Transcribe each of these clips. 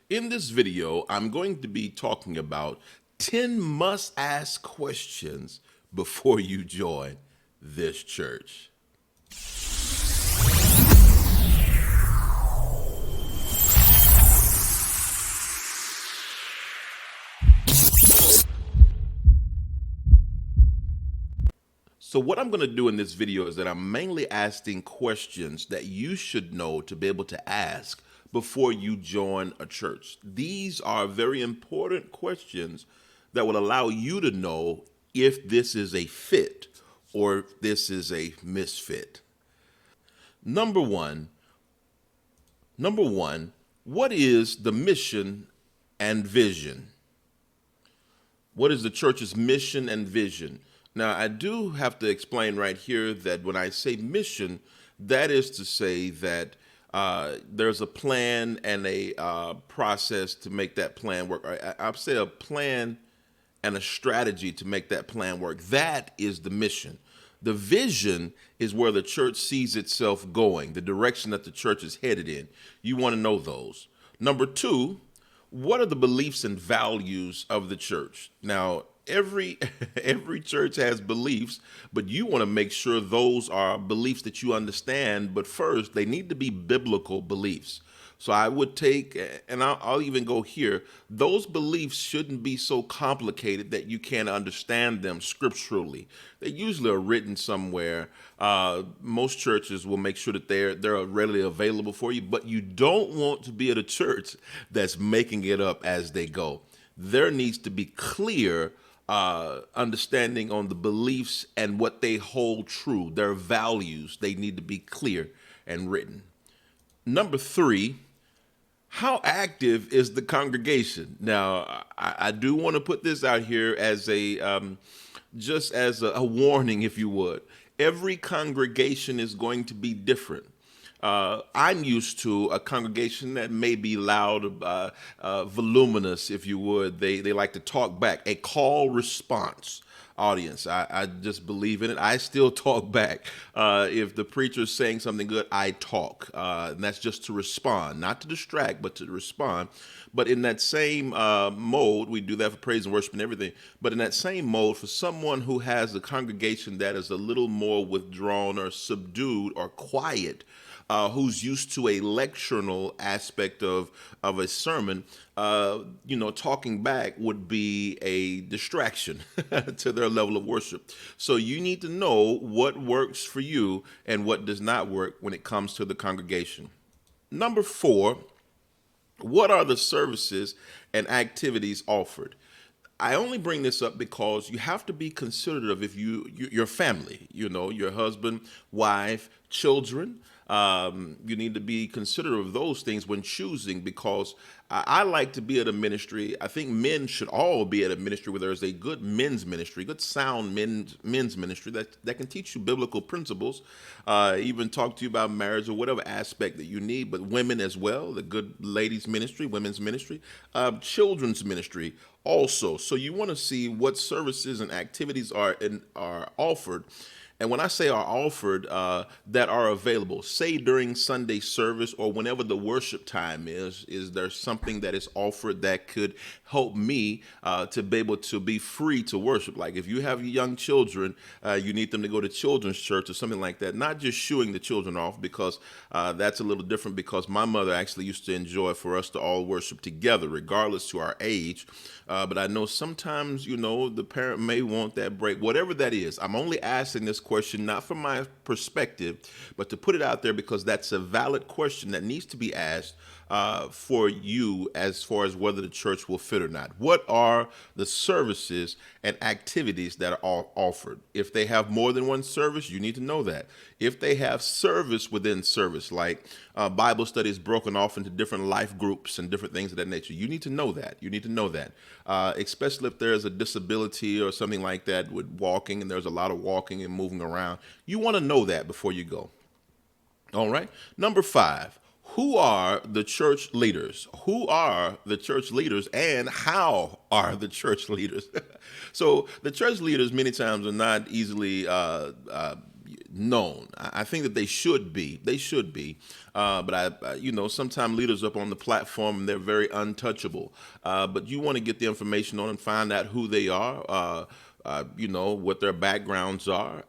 In this video, I'm going to be talking about 10 must ask questions before you join this church. So what I'm going to do in this video is that I'm mainly asking questions that you should know to be able to ask before you join a church. These are very important questions that will allow you to know if this is a fit or if this is a misfit. Number one, number one, what is the mission and vision? What is the church's mission and vision? Now, I do have to explain right here that when I say mission, that is to say that there's a plan and a process to make that plan work. I'll say a plan and a strategy to make that plan work. That is the mission. The vision is where the church sees itself going, the direction that the church is headed in. You want to know those. Number two, what are the beliefs and values of the church? Now, every every church has beliefs, but you want to make sure those are beliefs that you understand. But first, they need to be biblical beliefs. So I would take, and I'll even go here, those beliefs shouldn't be so complicated that you can't understand them scripturally. They usually are written somewhere. Most churches will make sure that they're readily available for you, but you don't want to be at a church that's making it up as they go. There needs to be clear understanding on the beliefs and what they hold true. Their values, they need to be clear and written. Number three, how active is the congregation? Now, I do want to put this out here as just as a warning, if you would. Every congregation is going to be different. I'm used to a congregation that may be loud, voluminous, if you would. They like to talk back, a call response audience. I just believe in it. I still talk back. If the preacher's saying something good, I talk. And that's just to respond, not to distract, but to respond. But in that same mode, we do that for praise and worship and everything. But in that same mode, for someone who has a congregation that is a little more withdrawn or subdued or quiet, who's used to a lectional aspect of a sermon, talking back would be a distraction to their level of worship. So you need to know what works for you and what does not work when it comes to the congregation. Number four, what are the services and activities offered? I only bring this up because you have to be considerate of if your family, your husband, wife, children. You need to be considerate of those things when choosing, because I like to be at a ministry. I think men should all be at a ministry where there's a good men's ministry, good sound men's ministry that can teach you biblical principles, even talk to you about marriage or whatever aspect that you need. But women as well, the good ladies ministry, women's ministry, children's ministry also. So you want to see what services and activities are offered. And when I say are offered, that are available, say during Sunday service or whenever the worship time is there something that is offered that could help me to be able to be free to worship? Like if you have young children, you need them to go to children's church or something like that. Not just shooing the children off, because that's a little different, because my mother actually used to enjoy for us to all worship together, regardless to our age. But I know sometimes, the parent may want that break, whatever that is. I'm only asking this question, not from my perspective, but to put it out there because that's a valid question that needs to be asked for you as far as whether the church will fit or not. What are the services and activities that are offered? If they have more than one service, you need to know that. If they have service within service, like Bible studies broken off into different life groups and different things of that nature, you need to know that. You need to know that, especially if there's a disability or something like that with walking, and there's a lot of walking and moving around. You want to know that before you go. All right. Number five, who are the church leaders? Who are the church leaders and how are the church leaders? So the church leaders many times are not easily known. I think that they should be. They should be. But sometimes leaders up on the platform, they're very untouchable. But you want to get the information on and find out who they are. What their backgrounds are.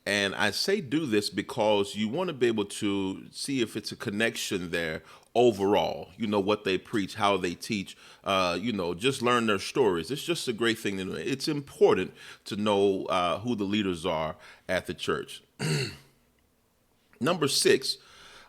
And I say do this because you want to be able to see if it's a connection there overall, what they preach, how they teach, just learn their stories. It's just a great thing to know. It's important to know who the leaders are at the church. Number 6,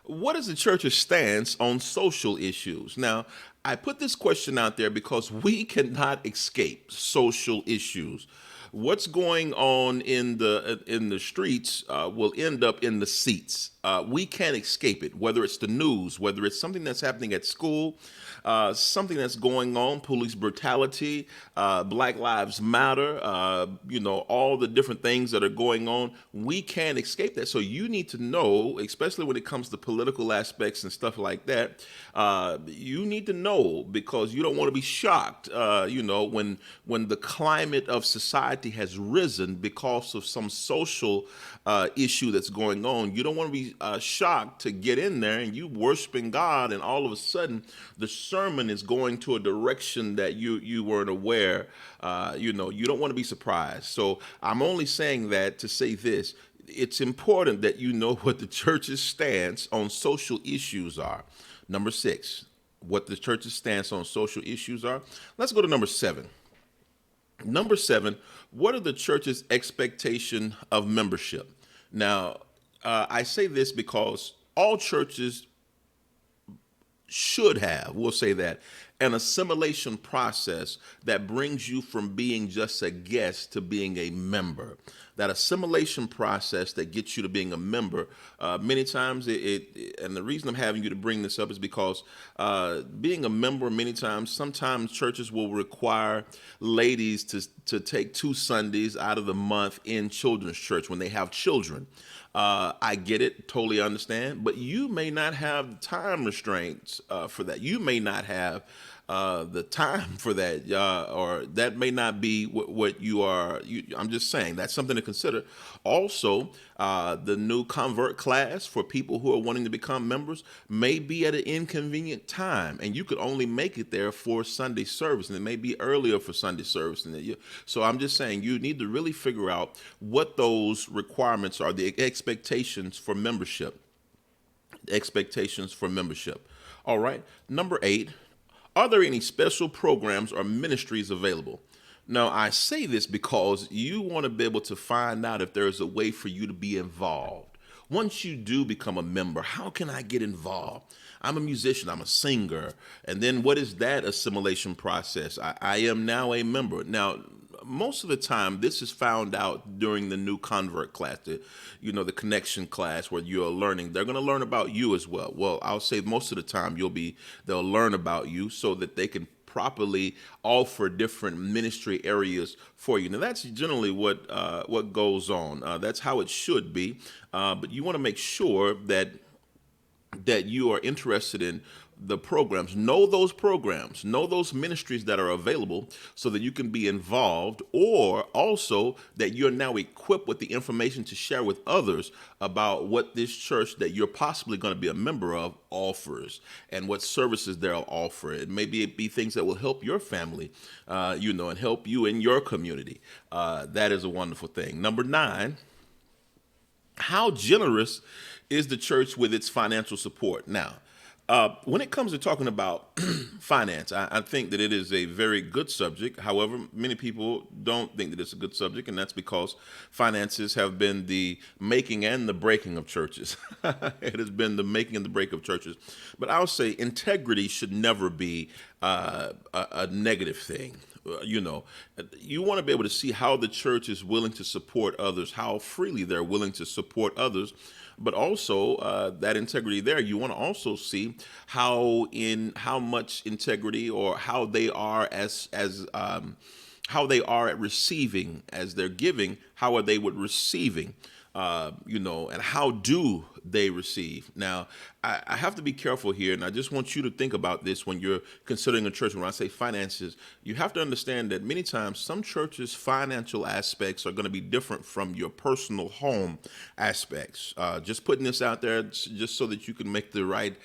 what is the church's stance on social issues? Now, I put this question out there because we cannot escape social issues. What's going on in the streets will end up in the seats. We can't escape it, whether it's the news, whether it's something that's happening at school, something that's going on, police brutality, Black Lives Matter, all the different things that are going on. We can't escape that. So you need to know, especially when it comes to political aspects and stuff like that, you need to know because you don't want to be shocked, when the climate of society has risen because of some social issue that's going on. You don't want to be shocked to get in there and you worshiping God, and all of a sudden the sermon is going to a direction that you weren't aware. You don't want to be surprised. So I'm only saying that to say this. It's important that you know what the church's stance on social issues are. Number 6, what the church's stance on social issues are. Let's go to number 7. Number 7, what are the church's expectation of membership? Now, I say this because all churches should have, we'll say that, an assimilation process that brings you from being just a guest to being a member. That assimilation process that gets you to being a member, many times and the reason I'm having you to bring this up is because being a member sometimes churches will require ladies to take 2 Sundays out of the month in children's church when they have children. I get it, totally understand, but you may not have time restraints for that. You may not have the time for that, or that may not be what you are. I'm just saying that's something to consider. Also, the new convert class for people who are wanting to become members may be at an inconvenient time, and you could only make it there for Sunday service, and it may be earlier for Sunday service. So I'm just saying you need to really figure out what those requirements are, the expectations for membership. Expectations for membership. All right. Number 8. Are there any special programs or ministries available? Now, I say this because you want to be able to find out if there's a way for you to be involved. Once you do become a member, how can I get involved? I'm a musician, I'm a singer. And then what is that assimilation process? I am now a member. Now, most of the time, this is found out during the new convert class, the connection class where you're learning. They're going to learn about you as well. Well, I'll say most of the time they'll learn about you so that they can properly offer different ministry areas for you. Now, that's generally what goes on. That's how it should be. But you want to make sure that you are interested in the programs, know those ministries that are available so that you can be involved, or also that you're now equipped with the information to share with others about what this church that you're possibly going to be a member of offers and what services they'll offer. It may be things that will help your family, and help you in your community. That is a wonderful thing. Number 9, how generous is the church with its financial support? Now, when it comes to talking about finance, I think that it is a very good subject. However, many people don't think that it's a good subject, and that's because finances have been the making and the breaking of churches. It has been the making and the break of churches. But I'll say integrity should never be a negative thing. You want to be able to see how the church is willing to support others, how freely they're willing to support others. But also that integrity there, you want to also see how much integrity or how they are how they are at receiving as they're giving. How are they with receiving? and how do they receive? Now, I have to be careful here, and I just want you to think about this when you're considering a church. When I say finances, you have to understand that many times some churches' financial aspects are going to be different from your personal home aspects. Just putting this out there just so that you can make the right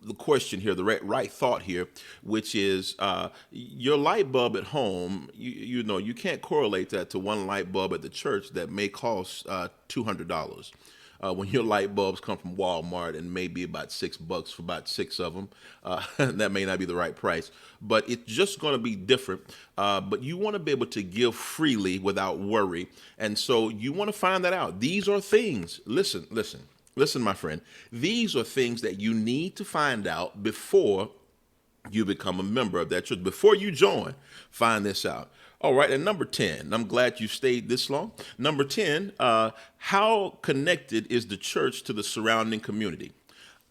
the question here, the right thought here, which is your light bulb at home. You can't correlate that to one light bulb at the church that may cost $200. When your light bulbs come from Walmart and maybe about $6 for about six of them, that may not be the right price, but it's just going to be different. But you want to be able to give freely without worry, and so you want to find that out. These are things. Listen, my friend. These are things that you need to find out before you become a member of that church. Before you join, find this out. All right, and number 10, I'm glad you stayed this long. Number 10, how connected is the church to the surrounding community?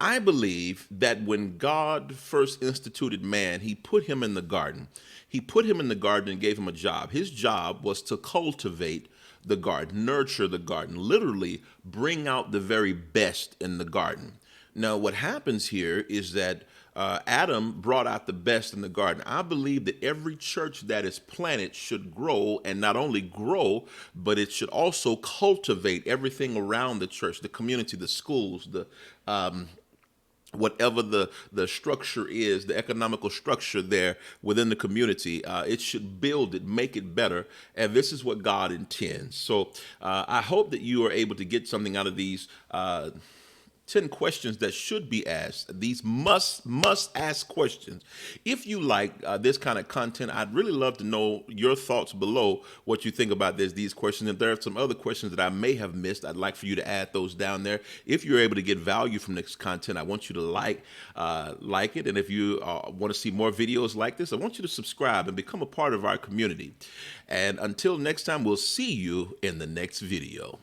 I believe that when God first instituted man, he put him in the garden. He put him in the garden and gave him a job. His job was to cultivate the garden, nurture the garden, literally bring out the very best in the garden. Now, what happens here is that Adam brought out the best in the garden. I believe that every church that is planted should grow, and not only grow, but it should also cultivate everything around the church, the community, the schools, the whatever the structure is, the economical structure there within the community. It should build it, make it better, and this is what God intends. So I hope that you are able to get something out of these 10 questions that should be asked. These must ask questions. If you like this kind of content, I'd really love to know your thoughts below, what you think about these questions. If there are some other questions that I may have missed, I'd like for you to add those down there. If you're able to get value from this content, I want you to like it. And if you want to see more videos like this, I want you to subscribe and become a part of our community. And until next time, we'll see you in the next video.